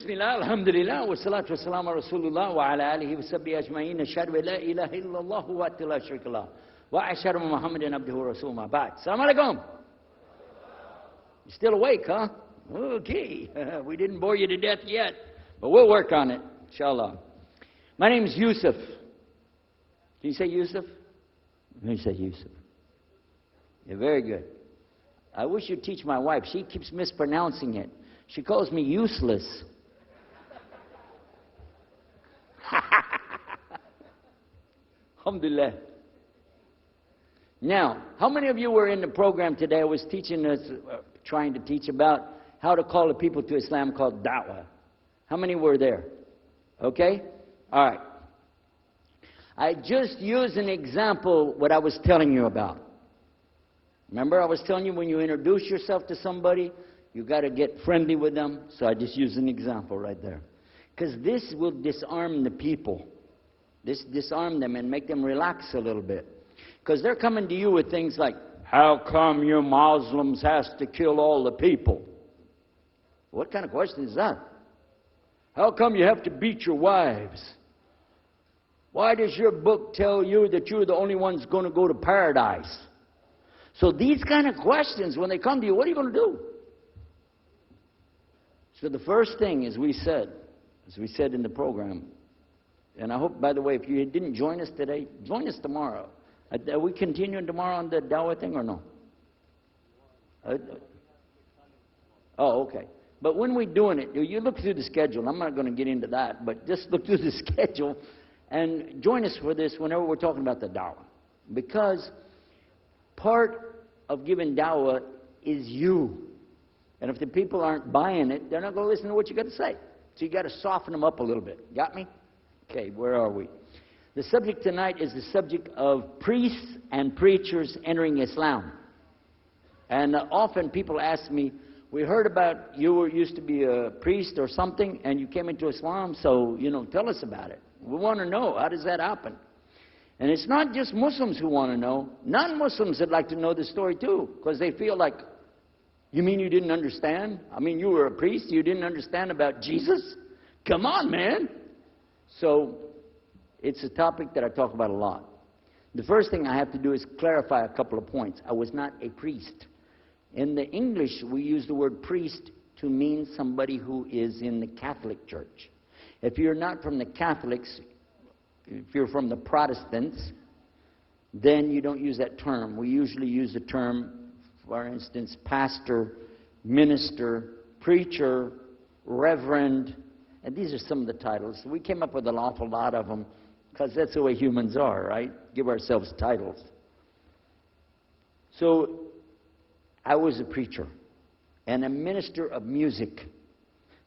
Bismillah, alhamdulillah, wa salatu wa salam ala rasulullah wa ala alihi wa sahbihi ajma'in. Ashhadu an la ilaha illallah wa la sharika lah. Wa ashhadu anna Muhammadan abduhu wa rasuluhu ma ba'd. Assalamu alaikum. You still awake, huh? Okay. We didn't bore you to death yet, but we'll work on it, inshallah. My name is Yusuf. Can you say Yusuf? Let me say Yusuf. Yeah, very good. I wish you'd teach my wife. She keeps mispronouncing it. She calls me useless. Alhamdulillah. Now, how many of you were in the program today? I was teaching us, trying to teach about how to call the people to Islam called da'wah. How many were there? Okay? All right. I just used an example what I was telling you about. Remember I was telling you when you introduce yourself to somebody, you got to get friendly with them. So I just used an example right there. Because this will disarm the people. This disarm them and make them relax a little bit. Because they're coming to you with things like, how come you Muslims has to kill all the people? What kind of question is that? How come you have to beat your wives? Why does your book tell you that you're the only ones going to go to paradise? So these kind of questions, when they come to you, what are you going to do? So the first thing, as we said in the program, and I hope, by the way, if you didn't join us today, join us tomorrow. Are we continuing tomorrow on the Dawah thing or no? Oh, okay. But when we're doing it, you look through the schedule. I'm not going to get into that, but just look through the schedule and join us for this whenever we're talking about the Dawah. Because part of giving Dawah is you. And if the people aren't buying it, they're not going to listen to what you got to say. So you got to soften them up a little bit. Got me? Okay, where are we? The subject tonight is the subject of priests and preachers entering Islam. And often people ask me, we heard about you used to be a priest or something, and you came into Islam, so, tell us about it. We want to know, how does that happen? And it's not just Muslims who want to know. Non-Muslims would like to know the story too, because they feel like, you mean you didn't understand? I mean, you were a priest, you didn't understand about Jesus? Come on, man. So, it's a topic that I talk about a lot. The first thing I have to do is clarify a couple of points. I was not a priest. In the English, we use the word priest to mean somebody who is in the Catholic Church. If you're not from the Catholics, if you're from the Protestants, then you don't use that term. We usually use the term, for instance, pastor, minister, preacher, reverend, and these are some of the titles. We came up with an awful lot of them because that's the way humans are, right? Give ourselves titles. So I was a preacher and a minister of music.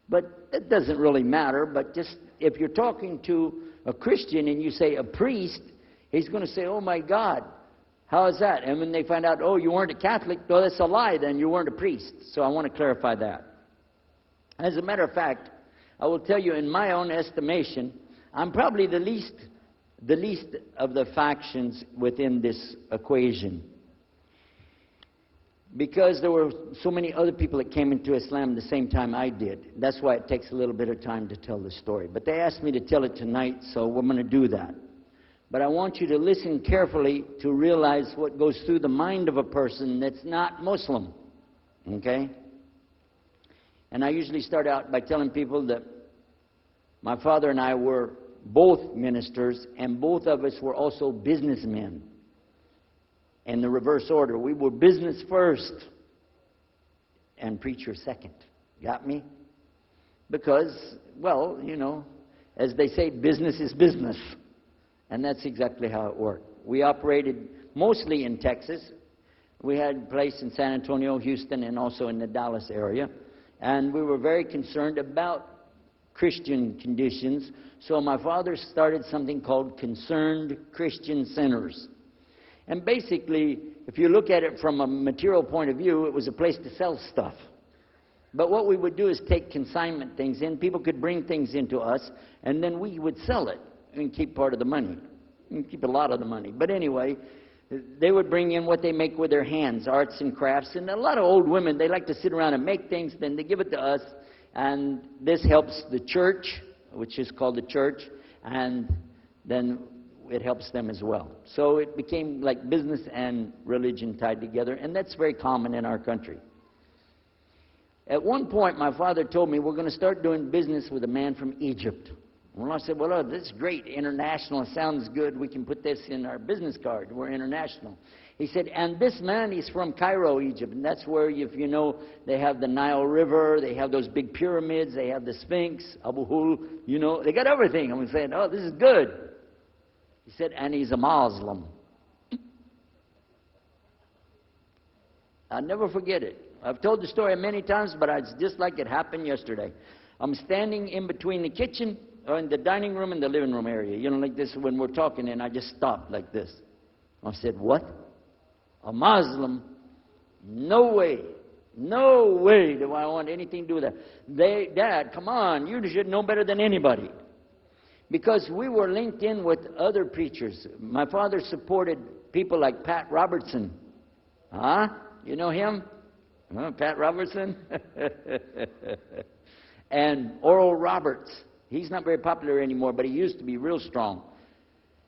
But that doesn't really matter, but just if you're talking to a Christian and you say a priest, he's going to say, oh my God, how is that? And when they find out, oh, you weren't a Catholic, well, that's a lie, then you weren't a priest. So I want to clarify that. As a matter of fact, I will tell you, in my own estimation, I'm probably the least of the factions within this equation. Because there were so many other people that came into Islam the same time I did. That's why it takes a little bit of time to tell the story. But they asked me to tell it tonight, so we're going to do that. But I want you to listen carefully to realize what goes through the mind of a person that's not Muslim. Okay? And I usually start out by telling people that my father and I were both ministers, and both of us were also businessmen. In the reverse order. We were business first and preacher second. Got me? Because, well, as they say, business is business. And that's exactly how it worked. We operated mostly in Texas. We had a place in San Antonio, Houston, and also in the Dallas area. And we were very concerned about Christian conditions. So my father started something called Concerned Christian Centers. And basically, if you look at it from a material point of view, it was a place to sell stuff. But what we would do is take consignment things in. People could bring things into us, and then we would sell it and keep part of the money. And keep a lot of the money. But anyway, they would bring in what they make with their hands, arts and crafts. And a lot of old women, they like to sit around and make things, then they give it to us. And this helps the church, which is called the church, and then it helps them as well. So it became like business and religion tied together, and that's very common in our country. At one point, my father told me, we're going to start doing business with a man from Egypt. Well, I said, well, this is great. International sounds good. We can put this in our business card. We're international. He said, and this man, he's from Cairo, Egypt. And that's where, if you know, they have the Nile River. They have those big pyramids. They have the Sphinx, Abu Hul. You know, they got everything. And we said, oh, this is good. He said, and he's a Muslim. I'll never forget it. I've told the story many times, but it's just like it happened yesterday. I'm standing in between the kitchen, or in the dining room and the living room area. You know, like this when we're talking, and I just stopped like this. I said, what? A Muslim? No way. No way do I want anything to do with that. Dad, come on, you should know better than anybody. Because we were linked in with other preachers. My father supported people like Pat Robertson. Huh? You know him? Huh, Pat Robertson? And Oral Roberts. He's not very popular anymore, but he used to be real strong.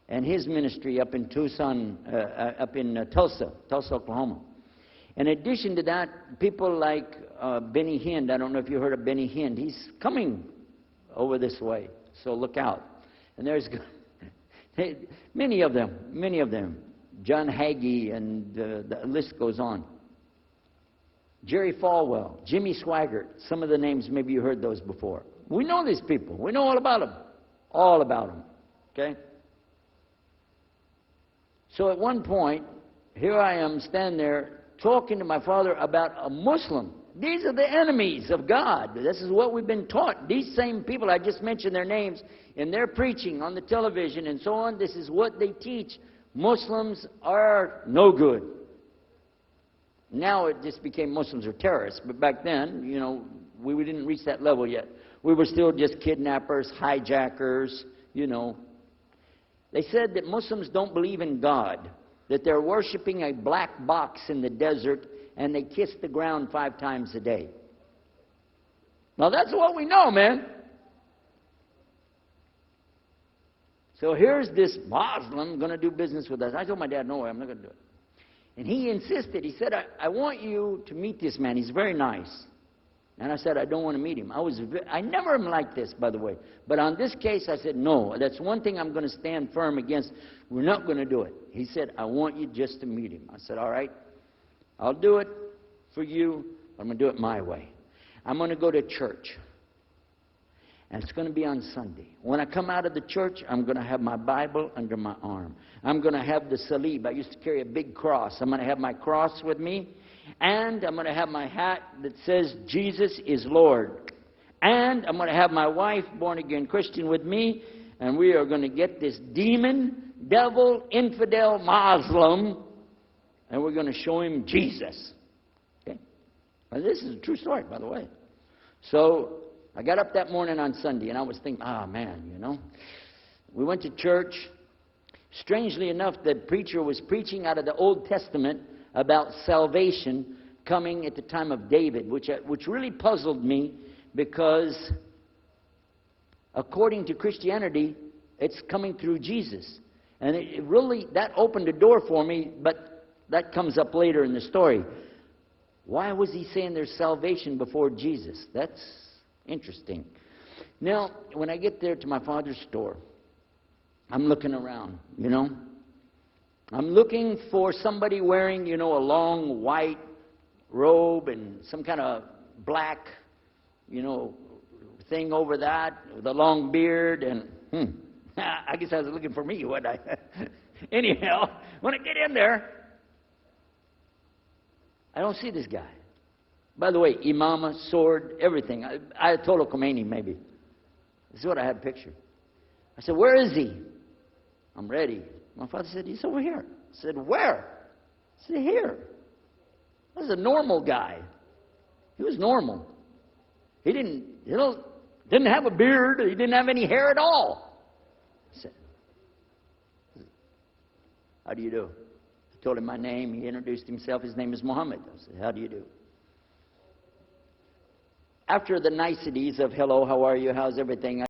And his ministry up in Tucson, Tulsa, Oklahoma. In addition to that, people like Benny Hinn. I don't know if you heard of Benny Hinn. He's coming over this way, so look out. And there's many of them. John Hagee, and the list goes on. Jerry Falwell, Jimmy Swaggart, some of the names, maybe you heard those before. We know these people. We know all about them. All about them. Okay? So at one point, here I am standing there talking to my father about a Muslim. These are the enemies of God. This is what we've been taught. These same people, I just mentioned their names, in their preaching on the television and so on, this is what they teach. Muslims are no good. Now it just became Muslims are terrorists. But back then, you know, we didn't reach that level yet. We were still just kidnappers, hijackers, you know. They said that Muslims don't believe in God, that they're worshiping a black box in the desert, and they kiss the ground 5 times a day. Now that's what we know, man. So here's this Muslim going to do business with us. I told my dad, no way, I'm not going to do it. And he insisted. He said, I want you to meet this man. He's very nice. And I said, I don't want to meet him. I never am like this, by the way. But on this case, I said, no. That's one thing I'm going to stand firm against. We're not going to do it. He said, I want you just to meet him. I said, all right. I'll do it for you. I'm going to do it my way. I'm going to go to church. And it's going to be on Sunday. When I come out of the church, I'm going to have my Bible under my arm. I'm going to have the salib. I used to carry a big cross. I'm going to have my cross with me. And I'm going to have my hat that says, Jesus is Lord. And I'm going to have my wife, born-again Christian, with me. And we are going to get this demon, devil, infidel, Muslim, and we're going to show him Jesus. Okay? Now, this is a true story, by the way. So I got up that morning on Sunday, and I was thinking, man, you know. We went to church. Strangely enough, the preacher was preaching out of the Old Testament about salvation coming at the time of David, which really puzzled me because according to Christianity, it's coming through Jesus. And it really, that opened the door for me, but that comes up later in the story. Why was he saying there's salvation before Jesus? That's interesting. Now, when I get there to my father's store, I'm looking around, you know. I'm looking for somebody wearing, you know, a long white robe and some kind of black, you know, thing over that with a long beard. And I guess I was looking for me, wasn't I? Anyhow, when I get in there, I don't see this guy. By the way, imama, sword, everything. Ayatollah Khomeini, maybe. This is what I had pictured. I said, where is he? I'm ready. My father said, he's over here. I said, where? I said, here. This is a normal guy. He was normal. He didn't have a beard. He didn't have any hair at all. I said, how do you do? I told him my name. He introduced himself. His name is Muhammad. I said, how do you do? after the niceties of hello, how are you, how's everything,